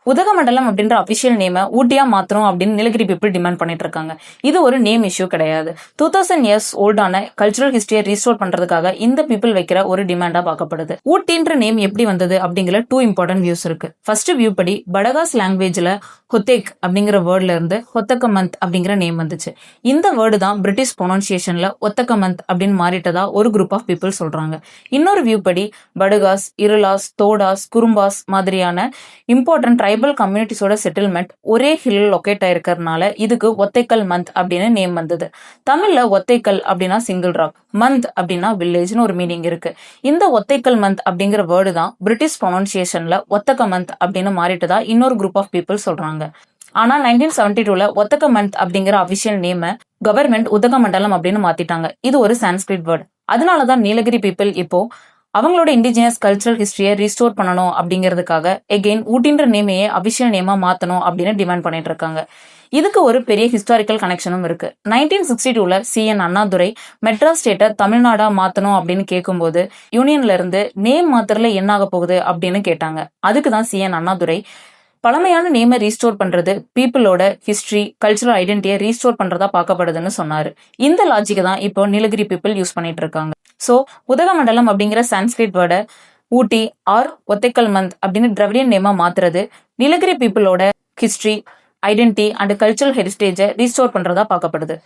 உதகமண்டலம் அப்படின்ற அபிஷியல் நேமை ஊட்டியா மாத்திரம் அப்படின்னு நீலகிரி பீப்புள் டிமாண்ட் பண்ணிட்டு இருக்காங்க. இது ஒரு நேம் இஷ்யூ கிடையாது. 2000 இயர்ஸ் ஓல்டான கல்ச்சுரல் ஹிஸ்டரியை ரீஸ்டோர் பண்றதுக்காக இந்த பீப்புள் வைக்கிற ஒரு டிமாண்டா பார்க்கப்படுது. ஊட்டின்ற நேம் எப்படி வந்தது அப்படிங்கிற 2 இம்பார்ட்டன்ட் வியூஸ் இருக்கு. ஃபர்ஸ்ட் வியூ படி படகாஸ் லாங்குவேஜ்ல ஹொத்தேக் அப்படிங்கிற வேர்ட்ல இருந்து ஒத்தக்கமந்த் அப்படிங்கிற நேம் வந்துச்சு. இந்த வேர்டு தான் பிரிட்டிஷ் ப்ரொனன்சியேஷன்ல ஒத்தக்கமந்த் அப்படின்னு மாறிட்டதா ஒரு குரூப் ஆஃப் பீப்புள் சொல்றாங்க. இன்னொரு வியூ படி படுகாஸ், இருளாஸ், தோடாஸ், குறும்பாஸ் மாதிரியான இம்பார்ட்டன்ட் ட்ரைபல் கம்யூனிட்டிஸோட செட்டில்மெண்ட் ஒரே ஹில் லொக்கேட் ஆயிருக்கிறதுனால இதுக்கு ஒத்தைக்கல் மந்த் அப்படின்னு நேம் வந்தது. தமிழ்ல ஒத்தைக்கல் அப்படின்னா சிங்கிள் ராக், மந்த் அப்படின்னா வில்லேஜ்னு ஒரு மீனிங் இருக்கு. இந்த ஒத்தைக்கல் மந்த் அப்படிங்கிற வேர்டு தான் பிரிட்டிஷ் ப்ரொனன்சியேஷன்ல ஒத்தக்க மந்த் அப்படின்னு மாறிட்டதா இன்னொரு குரூப் ஆஃப் பீப்புள் சொல்றாங்க. ஆனா 1972ல ஒத்தக்க மந்த் அப்படிங்கிற அபிஷியல் நேம கவர்மெண்ட் உதகமண்டலம் அப்படின்னு மாத்திட்டாங்க. இது ஒரு சான்ஸ்கிரிட் வேர்டு. அதனாலதான் நீலகிரி பீப்புள் இப்போ அவங்களோட இண்டிஜினஸ் கல்ச்சரல் ஹிஸ்டரியை ரீஸ்டோர் பண்ணணும் அப்படிங்கிறதுக்காக எகெயின் ஊட்டின்ற நேமையே அபிஷியல் நேமா மாத்தணும் அப்படின்னு டிமாண்ட் பண்ணிட்டு இருக்காங்க. இதுக்கு ஒரு பெரிய ஹிஸ்டாரிக்கல் கனெக்ஷனும் இருக்கு. 1962ல CN அண்ணாதுரை மெட்ராஸ் ஸ்டேட்டை தமிழ்நாடா மாத்தணும் அப்படின்னு கேட்கும்போது யூனியன்ல இருந்து நேம் மாத்திரல என்ன ஆக போகுது அப்படின்னு கேட்டாங்க. அதுக்குதான் CN அண்ணாதுரை பழமையான நேமை ரீஸ்டோர் பண்றது பீப்புளோட ஹிஸ்டரி, கல்ச்சரல் ஐடென்டிட்டியை ரீஸ்டோர் பண்றதா பார்க்கப்படுதுன்னு சொன்னாரு. இந்த லாஜிக் தான் இப்போ நீலகிரி பீப்புள் யூஸ் பண்ணிட்டு இருக்காங்க. சோ உதகமண்டலம் அப்படிங்கிற சான்ஸ்கிரிட் வேர்டை ஊட்டி ஆர் ஒத்தைக்கல் மந்த் அப்படின்னு திராவிடியன் நேமா மாத்துறது நீலகிரி பீப்புளோட ஹிஸ்டரி, ஐடென்டிட்டி அண்ட் கல்ச்சரல் ஹெரிட்டேஜை ரீஸ்டோர் பண்றதா பார்க்கப்படுது.